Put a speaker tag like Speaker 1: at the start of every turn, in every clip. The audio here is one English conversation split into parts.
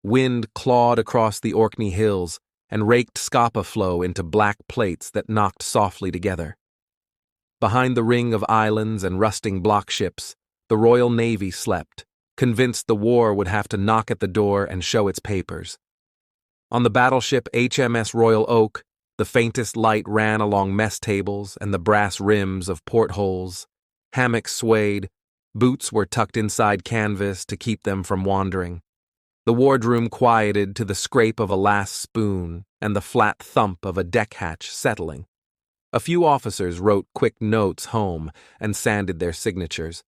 Speaker 1: Wind clawed across the Orkney hills and raked Scapa Flow into black plates that knocked softly together. Behind the ring of islands and rusting blockships, the Royal Navy slept, convinced the war would have to knock at the door and show its papers. On the battleship HMS Royal Oak, the faintest light ran along mess tables and the brass rims of portholes. Hammocks swayed, boots were tucked inside canvas to keep them from wandering. The wardroom quieted to the scrape of a last spoon and the flat thump of a deck hatch settling. A few officers wrote quick notes home and sanded their signatures.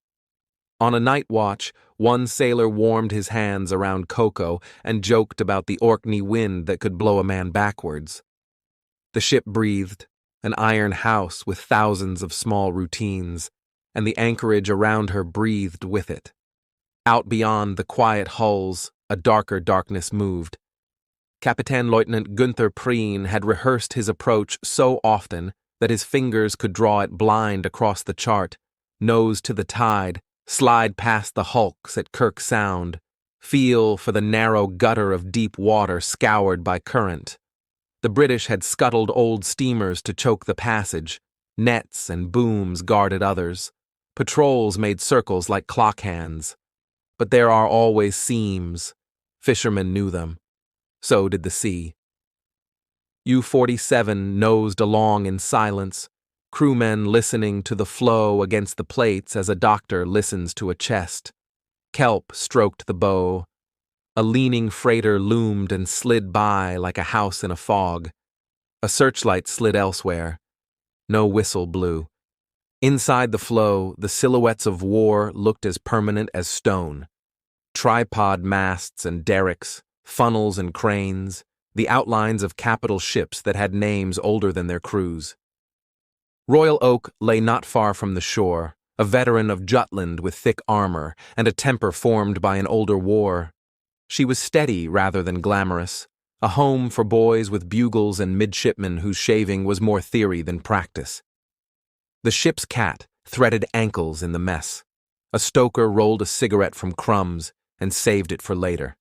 Speaker 1: On a night watch, one sailor warmed his hands around cocoa and joked about the Orkney wind that could blow a man backwards. The ship breathed, an iron house with thousands of small routines, and the anchorage around her breathed with it. Out beyond the quiet hulls, a darker darkness moved. Captain Lieutenant Günther Prien had rehearsed his approach so often that his fingers could draw it blind across the chart, nose to the tide, slide past the hulks at Kirk Sound, feel for the narrow gutter of deep water scoured by current. The British had scuttled old steamers to choke the passage. Nets and booms guarded others. Patrols made circles like clock hands. But there are always seams. Fishermen knew them. So did the sea. U-47 nosed along in silence, crewmen listening to the flow against the plates as a doctor listens to a chest. Kelp stroked the bow. A leaning freighter loomed and slid by like a house in a fog. A searchlight slid elsewhere. No whistle blew. Inside the flow, the silhouettes of war looked as permanent as stone. Tripod masts and derricks, funnels and cranes, the outlines of capital ships that had names older than their crews. Royal Oak lay not far from the shore, a veteran of Jutland with thick armor and a temper formed by an older war. She was steady rather than glamorous, a home for boys with bugles and midshipmen whose shaving was more theory than practice. The ship's cat threaded ankles in the mess. A stoker rolled a cigarette from crumbs and saved it for later.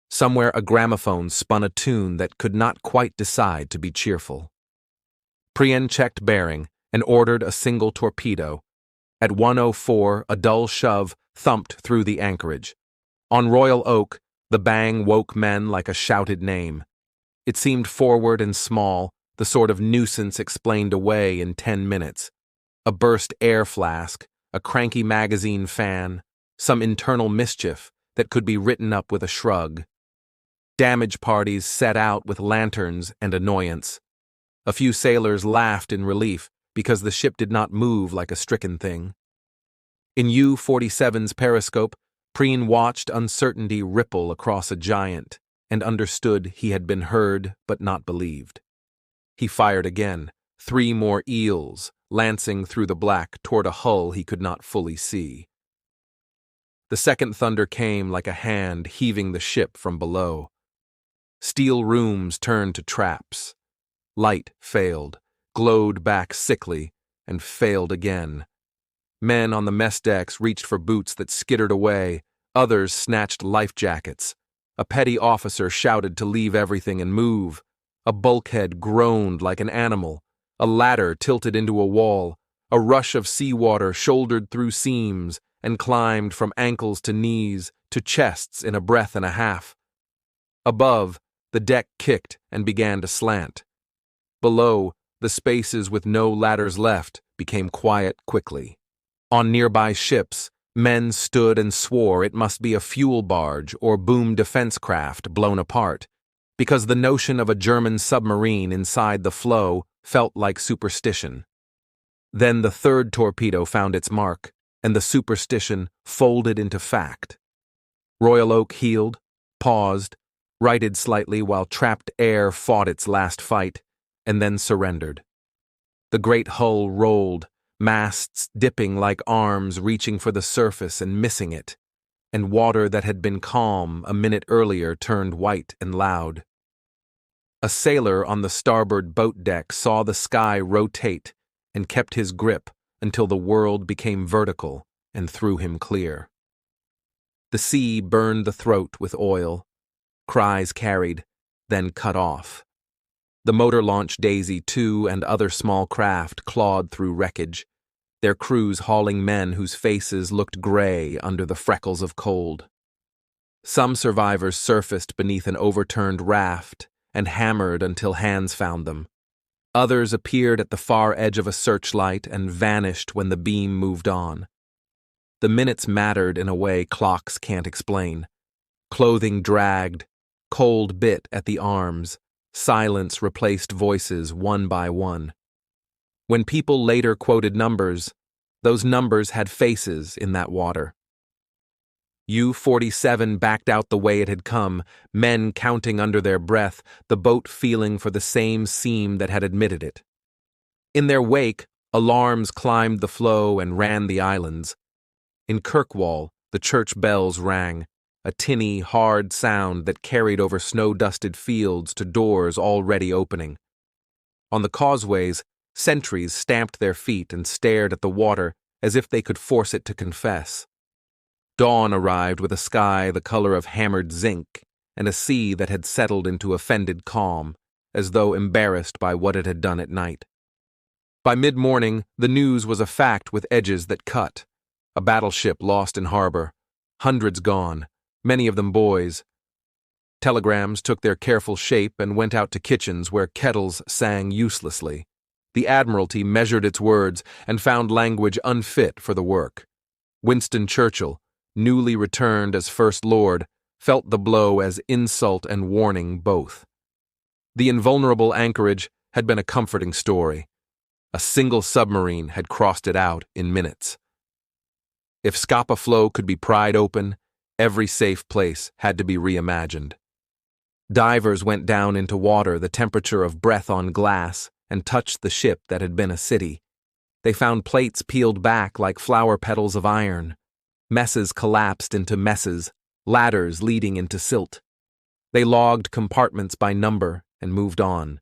Speaker 1: Somewhere a gramophone spun a tune that could not quite decide to be cheerful. Prien checked bearing and ordered a single torpedo. At 1:04, a dull shove thumped through the anchorage. On Royal Oak, the bang woke men like a shouted name. It seemed forward and small, the sort of nuisance explained away in 10 minutes. A burst air flask, a cranky magazine fan, some internal mischief that could be written up with a shrug. Damage parties set out with lanterns and annoyance. A few sailors laughed in relief because the ship did not move like a stricken thing. In U-47's periscope, Prien watched uncertainty ripple across a giant and understood he had been heard but not believed. He fired again, 3 more eels, lancing through the black toward a hull he could not fully see. The second thunder came like a hand heaving the ship from below. Steel rooms turned to traps. Light failed, glowed back sickly, and failed again. Men on the mess decks reached for boots that skittered away, others snatched life jackets. A petty officer shouted to leave everything and move. A bulkhead groaned like an animal. A ladder tilted into a wall. A rush of seawater shouldered through seams and climbed from ankles to knees to chests in a breath and a half. Above, the deck kicked and began to slant. Below, the spaces with no ladders left became quiet quickly. On nearby ships, men stood and swore it must be a fuel barge or boom defense craft blown apart, because the notion of a German submarine inside the flow felt like superstition. Then the third torpedo found its mark, and the superstition folded into fact. Royal Oak heeled, paused, righted slightly while trapped air fought its last fight, and then surrendered. The great hull rolled, masts dipping like arms reaching for the surface and missing it, and water that had been calm a minute earlier turned white and loud. A sailor on the starboard boat deck saw the sky rotate and kept his grip until the world became vertical and threw him clear. The sea burned the throat with oil. cries carried, then cut off. The motor launch Daisy II and other small craft clawed through wreckage, their crews hauling men whose faces looked gray under the freckles of cold. Some survivors surfaced beneath an overturned raft and hammered until hands found them. Others appeared at the far edge of a searchlight and vanished when the beam moved on. The minutes mattered in a way clocks can't explain. Clothing dragged, cold bit at the arms, silence replaced voices one by one. When people later quoted numbers, those numbers had faces in that water. U-47 backed out the way it had come, men counting under their breath, the boat feeling for the same seam that had admitted it. In their wake, alarms climbed the flow and ran the islands. In Kirkwall, the church bells rang, a tinny, hard sound that carried over snow-dusted fields to doors already opening. On the causeways, sentries stamped their feet and stared at the water as if they could force it to confess. Dawn arrived with a sky the color of hammered zinc and a sea that had settled into offended calm, as though embarrassed by what it had done at night. By mid-morning, the news was a fact with edges that cut. A battleship lost in harbor, hundreds gone, many of them boys. Telegrams took their careful shape and went out to kitchens where kettles sang uselessly. The Admiralty measured its words and found language unfit for the work. Winston Churchill, newly returned as First Lord, felt the blow as insult and warning both. The invulnerable anchorage had been a comforting story. A single submarine had crossed it out in minutes. If Scapa Flow could be pried open, every safe place had to be reimagined. Divers went down into water the temperature of breath on glass and touched the ship that had been a city. They found plates peeled back like flower petals of iron. Messes collapsed into messes, ladders leading into silt. They logged compartments by number and moved on.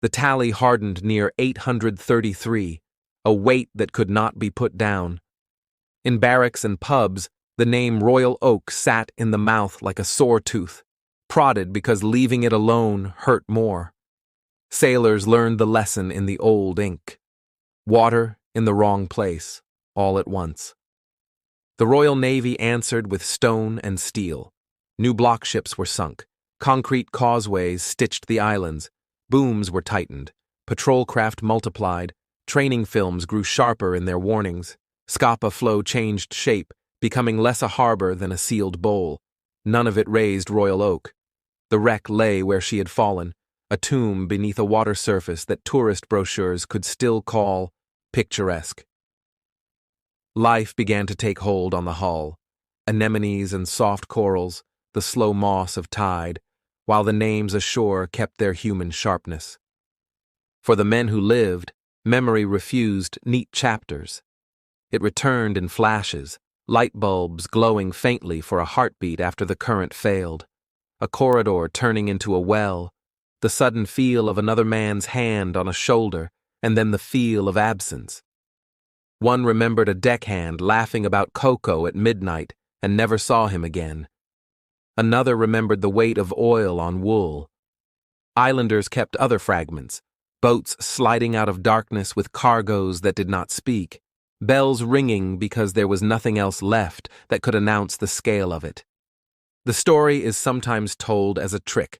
Speaker 1: The tally hardened near 833, a weight that could not be put down. In barracks and pubs, the name Royal Oak sat in the mouth like a sore tooth, prodded because leaving it alone hurt more. Sailors learned the lesson in the old ink. Water in the wrong place, all at once. The Royal Navy answered with stone and steel. New blockships were sunk. Concrete causeways stitched the islands. Booms were tightened. Patrol craft multiplied. Training films grew sharper in their warnings. Scapa Flow changed shape, becoming less a harbor than a sealed bowl. None of it raised Royal Oak. The wreck lay where she had fallen, a tomb beneath a water surface that tourist brochures could still call picturesque. Life began to take hold on the hull, anemones and soft corals, the slow moss of tide, while the names ashore kept their human sharpness. For the men who lived, memory refused neat chapters. It returned in flashes, light bulbs glowing faintly for a heartbeat after the current failed, a corridor turning into a well, the sudden feel of another man's hand on a shoulder, and then the feel of absence. One remembered a deckhand laughing about cocoa at midnight and never saw him again. Another remembered the weight of oil on wool. Islanders kept other fragments, boats sliding out of darkness with cargoes that did not speak, bells ringing because there was nothing else left that could announce the scale of it. The story is sometimes told as a trick,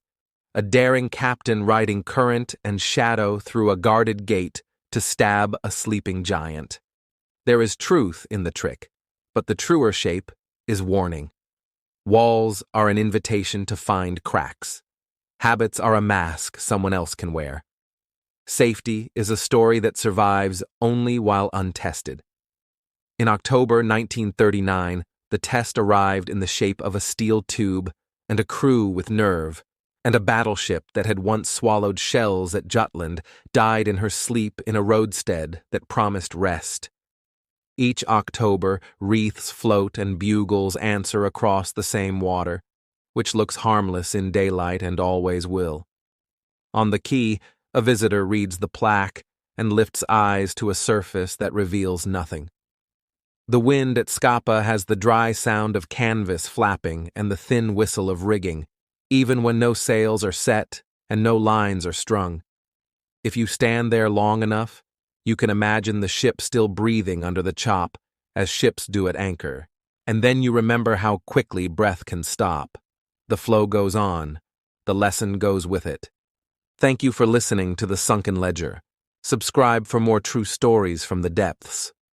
Speaker 1: a daring captain riding current and shadow through a guarded gate to stab a sleeping giant. There is truth in the trick, but the truer shape is warning. Walls are an invitation to find cracks. Habits are a mask someone else can wear. Safety is a story that survives only while untested. In October 1939, the test arrived in the shape of a steel tube and a crew with nerve, and a battleship that had once swallowed shells at Jutland died in her sleep in a roadstead that promised rest. Each October, wreaths float and bugles answer across the same water, which looks harmless in daylight and always will. On the quay, a visitor reads the plaque and lifts eyes to a surface that reveals nothing. The wind at Scapa has the dry sound of canvas flapping and the thin whistle of rigging. even when no sails are set and no lines are strung. If you stand there long enough, you can imagine the ship still breathing under the chop, as ships do at anchor. And then you remember how quickly breath can stop. The flow goes on. The lesson goes with it. Thank you for listening to The Sunken Ledger. Subscribe for more true stories from the depths.